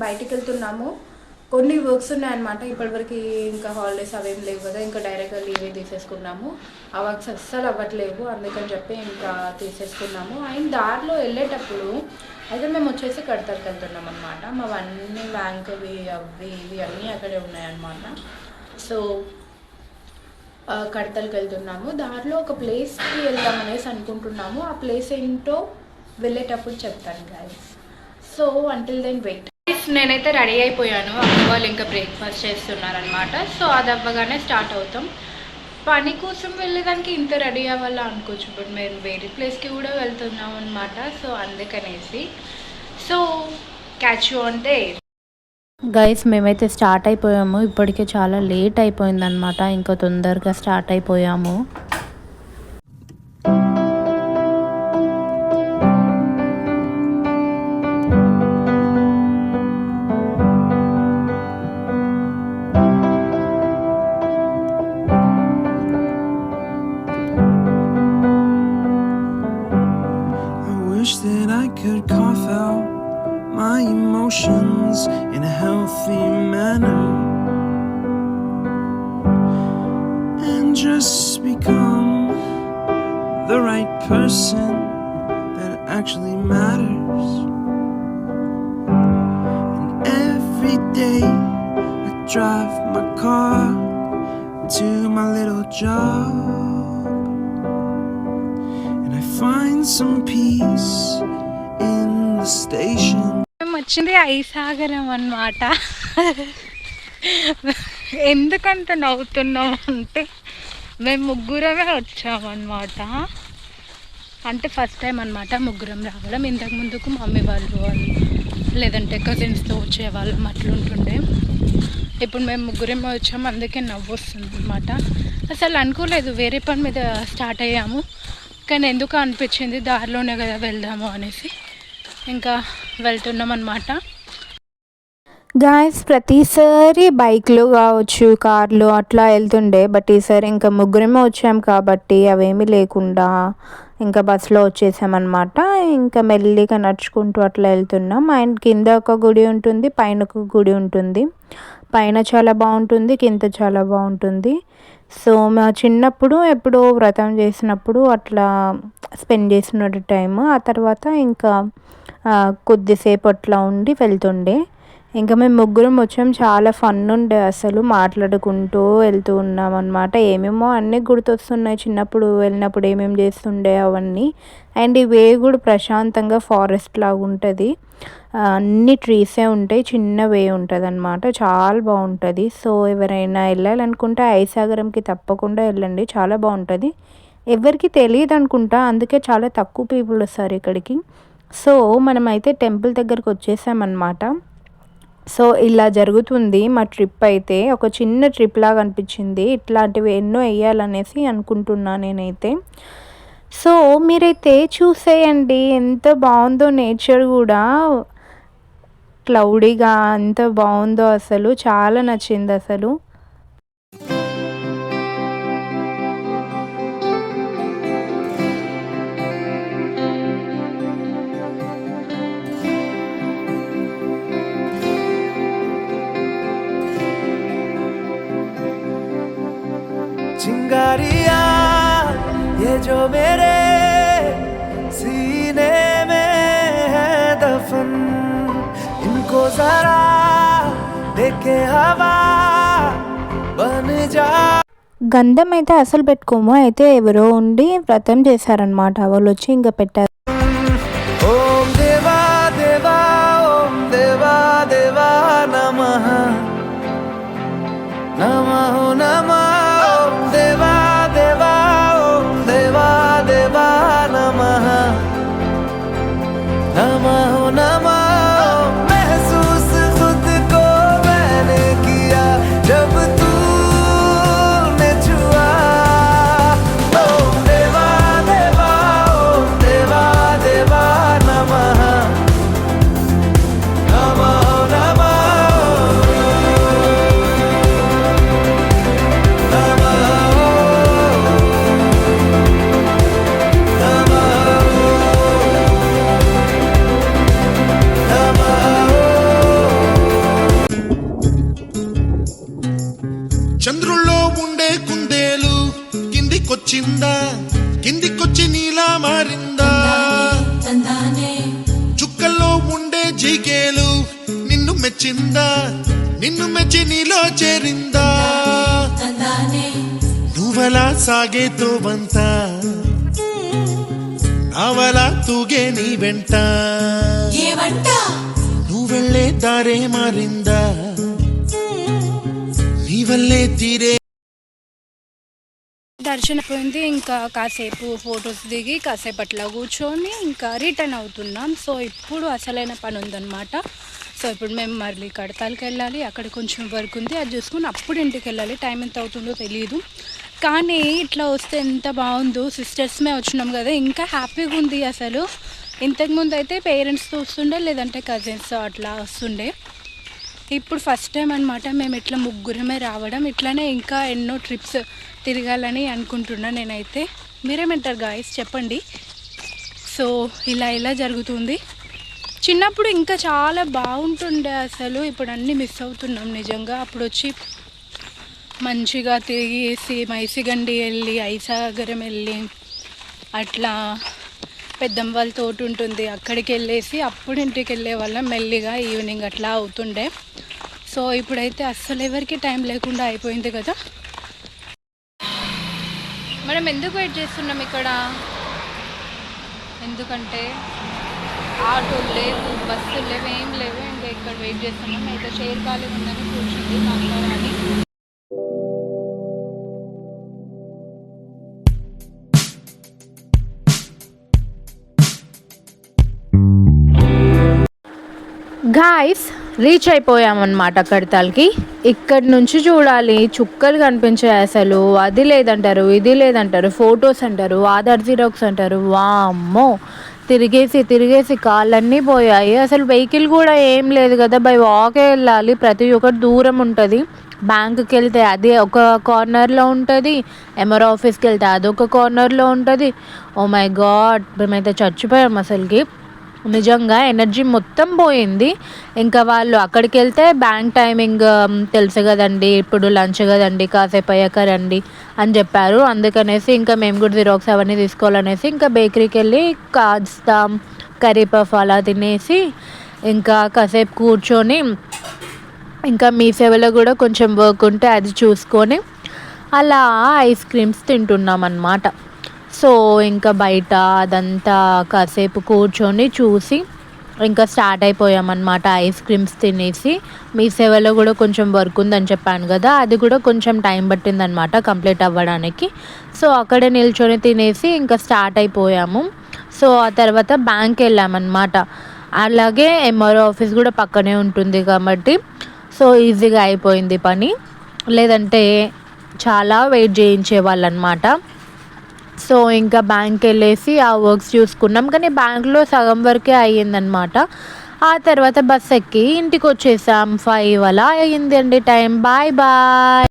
బయటికి వెళ్తున్నాము. కొన్ని వర్క్స్ ఉన్నాయన్నమాట. ఇప్పటివరకు ఇంకా హాలిడేస్ అవేం లేవు కదా, ఇంకా డైరెక్ట్గా లీవే తీసేసుకున్నాము. ఆ వర్క్స్ అస్సలు అవ్వట్లేవు, అందుకని చెప్పి ఇంకా తీసేసుకున్నాము. అండ్ దారిలో వెళ్ళేటప్పుడు అయితే మేము వచ్చేసి కడతలకు వెళ్తున్నాం అనమాట. మావన్నీ బ్యాంకువి అవి ఇవి అన్నీ అక్కడే ఉన్నాయన్నమాట. సో కడతలకు వెళ్తున్నాము. దారిలో ఒక ప్లేస్కి వెళ్దామనేసి అనుకుంటున్నాము. ఆ ప్లేస్ ఏంటో వెళ్ళేటప్పుడు చెప్తాను guys. So until then wait. నేనైతే రెడీ అయిపోయాను. అమ్మ వాళ్ళు ఇంకా బ్రేక్ఫాస్ట్ చేస్తున్నారనమాట. సో అది అవ్వగానే స్టార్ట్ అవుతాం. పని కోసం వెళ్ళేదానికి ఇంత రెడీ అవ్వాలా అనుకోవచ్చు, బట్ మేము వేరే ప్లేస్కి కూడా వెళ్తున్నాం అనమాట. సో అందుకనేసి so catch you on they. Guys మేమైతే స్టార్ట్ అయిపోయాము. ఇప్పటికే చాలా లేట్ అయిపోయిందనమాట. ఇంకా తొందరగా స్టార్ట్ అయిపోయాము. My emotions in a healthy manner and just become the right person that actually matters. And every day I drive my car to my little job and I find some peace in the station. వచ్చింది ఐసాగరం అన్నమాట. ఎందుకంత నవ్వుతున్నాం అంటే మేము ముగ్గురమే వచ్చామన్నమాట. అంటే first time అనమాట ముగ్గురం రావడం. ఇంతకు ముందుకు మమ్మీ వాళ్ళు లేదంటే కజిన్స్తో వచ్చేవాళ్ళం అట్లుంటుండే. ఇప్పుడు మేము ముగ్గురేమో వచ్చాము, అందుకే నవ్వు వస్తుంది అనమాట. అసలు అనుకోలేదు, వేరే పని మీద స్టార్ట్ అయ్యాము, కానీ ఎందుకు అనిపించింది దారిలోనే కదా వెళ్దాము అనేసి ఇంకా వెళ్తున్నాం అన్నమాట. గాయస్ ప్రతిసారి బైక్లు కావచ్చు, కార్లు అట్లా వెళ్తుండే, బట్ ఈసారి ఇంకా ముగ్గురమే వచ్చాం కాబట్టి అవేమీ లేకుండా ఇంకా బస్సులో వచ్చేసామన్నమాట. ఇంకా మెల్లిగా నడుచుకుంటూ అట్లా వెళ్తున్నాం. అండ్ కింద ఒక గుడి ఉంటుంది, పైన ఒక గుడి ఉంటుంది. పైన చాలా బాగుంటుంది, కింద చాలా బాగుంటుంది. సో మా చిన్నప్పుడు ఎప్పుడో వ్రతం చేసినప్పుడు అట్లా స్పెండ్ చేసినట్టు టైము. ఆ తర్వాత ఇంకా కొద్దిసేపు అట్లా ఉండి వెళ్తుండే. ఇంకా మేము ముగ్గురం వచ్చాం, చాలా ఫన్ ఉండే అసలు. మాట్లాడుకుంటూ వెళ్తూ ఉన్నాం అనమాట. ఏమేమో అన్నీ గుర్తొస్తున్నాయి చిన్నప్పుడు వెళ్ళినప్పుడు ఏమేమి చేస్తుండే అవన్నీ. అండ్ ఈ వే కూడా ప్రశాంతంగా ఫారెస్ట్ లాగా ఉంటుంది, అన్ని ట్రీసే ఉంటాయి, చిన్న వే ఉంటుంది అనమాట, చాలా బాగుంటుంది. సో ఎవరైనా వెళ్ళాలనుకుంటే ఐసాగరంకి తప్పకుండా వెళ్ళండి, చాలా బాగుంటుంది. ఎవరికి తెలియదు అనుకుంటా, అందుకే చాలా తక్కువ పీపుల్ వస్తారు ఇక్కడికి. సో మనమైతే టెంపుల్ దగ్గరకు వచ్చేసామన్నమాట. సో ఇలా జరుగుతుంది మా ట్రిప్. అయితే ఒక చిన్న ట్రిప్ లాగా అనిపించింది. ఇట్లాంటివి ఎన్నో వేయాలనేసి అనుకుంటున్నా నేనైతే. సో మీరైతే చూసేయండి ఎంత బాగుందో, నేచర్ కూడా క్లౌడీగా ఎంత బాగుందో, అసలు చాలా నచ్చింది అసలు. चिंगारिया ये जो मेरे सीने में है दफन, इनको जरा देखे हवा बन जा. గంధం అయితే అసలు పెట్టుకోము, అయితే ఎవరో ఉండి వ్రతం చేశారనమాట, వాళ్ళు వచ్చి ఇంకా పెట్టారు. ఓం దేవా దేవా ఓం దేవా దేవా నమః నమః నమః ఓం దేవా దేవా ఓం దేవా దేవా నమః నమః నమః. महसूस खुद को मैंने किया जब तूने छुआ. ओम देवा देवा ओम देवा देवा नमः नमः नमः. చంద్రుల్లో ఉండే కుందేలు కిందికొచ్చిందా, కిందికొచ్చి నీలా మారిందా? చుక్కల్లో ఉండే జీకేలు నిన్ను మెచ్చిందా, నిన్ను మెచ్చి నీలో చేరిందా? నువ్వలా సాగే తోవంతా నావలా తూగే నీ వెంట, నువ్వెళ్ళే దారే మారిందా, నీ వల్లే తీరే. దర్శనం పోయింది. ఇంకా కాసేపు ఫొటోస్ దిగి కాసేపు అట్లా కూర్చొని ఇంకా రిటర్న్ అవుతున్నాం. సో ఇప్పుడు అసలైన పని ఉందన్నమాట. సో ఇప్పుడు మేము మళ్ళీ కడతాలకి వెళ్ళాలి. అక్కడ కొంచెం వర్క్ ఉంది, అది చూసుకుని అప్పుడు ఇంటికి వెళ్ళాలి. టైం ఎంత అవుతుందో తెలియదు, కానీ ఇట్లా వస్తే ఎంత బాగుందో. సిస్టర్స్మే వచ్చినాం కదా, ఇంకా హ్యాపీగా ఉంది అసలు. ఇంతకుముందు అయితే పేరెంట్స్తో వస్తుండే, లేదంటే కజిన్స్ అట్లా వస్తుండే. ఇప్పుడు ఫస్ట్ టైం అనమాట మేము ఇట్లా ముగ్గురమే రావడం. ఇట్లానే ఇంకా ఎన్నో ట్రిప్స్ తిరగాలని అనుకుంటున్నా నేనైతే. మీరేమంటారు గాయస్ చెప్పండి. సో ఇలా జరుగుతుంది. చిన్నప్పుడు ఇంకా చాలా బాగుంటుండే అసలు. ఇప్పుడు అన్నీ మిస్ అవుతున్నాం నిజంగా. అప్పుడు వచ్చి మంచిగా తిరిగేసి మైసిగండి వెళ్ళి ఐసాగరం వెళ్ళి అట్లా పెద్దమ్మ వాళ్ళ తోట ఉంటుంది, అక్కడికి వెళ్ళేసి అప్పుడు ఇంటికి వెళ్ళే వాళ్ళం మెల్లిగా. ఈవినింగ్ అట్లా అవుతుండే. సో ఇప్పుడైతే అస్సలు ఎవరికి టైం లేకుండా అయిపోయింది కదా. మనం ఎందుకు వెయిట్ చేస్తున్నాం ఇక్కడ? ఎందుకంటే ఆటోలు లేవు, బస్సులు లేవు, ఏం లేవు. ఇంకా ఇక్కడ వెయిట్ చేస్తున్నాం. అయితే చైర్ ఖాళీ ఉందని కూర్చుంది కాంతారాని. Guys reach అయిపోయామన్నమాట కడతాల్కి. ఇక్కడి నుంచి చూడాలి, చుక్కలు కనిపించాయి అసలు. అది లేదంటారు, ఇది లేదంటారు, ఫొటోస్ అంటారు, ఆధార్ జిరాక్స్ అంటారు. వామ్మో, తిరిగేసి కాళ్ళన్నీ పోయాయి. అసలు వెహికల్ కూడా ఏం లేదు కదా, బై వాకే వెళ్ళాలి. ప్రతి ఒక్కటి దూరం ఉంటుంది. బ్యాంకుకి వెళ్తే అది ఒక కార్నర్లో ఉంటుంది, ఎంఆర్ ఆఫీస్కి వెళ్తే అదొక కార్నర్లో ఉంటుంది. ఓ మై గాడ్, మేమైతే చచ్చిపోయాం అసలుకి. నిజంగా ఎనర్జీ మొత్తం పోయింది. ఇంకా వాళ్ళు అక్కడికి వెళ్తే బ్యాంక్ టైమింగ్ తెలుసు కదండి, ఇప్పుడు లంచ్ కదండి, కాసేపు అయ్యాక రండి అని చెప్పారు. అందుకనేసి ఇంకా మేము కూడా జిరాక్స్ అవన్నీ తీసుకోవాలనేసి ఇంకా బేకరీకి వెళ్ళి కాస్త కర్రీ పఫ్ అలా తినేసి ఇంకా కాసేపు కూర్చొని ఇంకా మీ సేవలో కూడా కొంచెం వర్క్ ఉంటే అది చూసుకొని అలా ఐస్ క్రీమ్స్ తింటున్నాం అన్నమాట. సో ఇంకా బయట అదంతా కాసేపు కూర్చొని చూసి ఇంకా స్టార్ట్ అయిపోయామన్నమాట ఐస్ క్రీమ్స్ తినేసి. మీ సేవలో కూడా కొంచెం వర్క్ ఉందని చెప్పాను కదా, అది కూడా కొంచెం టైం పట్టిందనమాట కంప్లీట్ అవ్వడానికి. సో అక్కడే నిల్చొని తినేసి ఇంకా స్టార్ట్ అయిపోయాము. సో ఆ తర్వాత బ్యాంక్ వెళ్ళామన్నమాట. అలాగే ఎంఆర్ఓ ఆఫీస్ కూడా పక్కనే ఉంటుంది కాబట్టి సో ఈజీగా అయిపోయింది పని, లేదంటే చాలా వెయిట్ చేయించేవాళ్ళు అనమాట. సో ఇంకా బ్యాంక్ వెళ్ళేసి ఆ వర్క్స్ చూసుకున్నాం, కానీ బ్యాంక్లో సగం వరకే అయ్యిందనమాట. ఆ తర్వాత బస్ ఎక్కి ఇంటికి వచ్చేసాం. 5 అలా అయ్యిందండి టైం. Bye bye.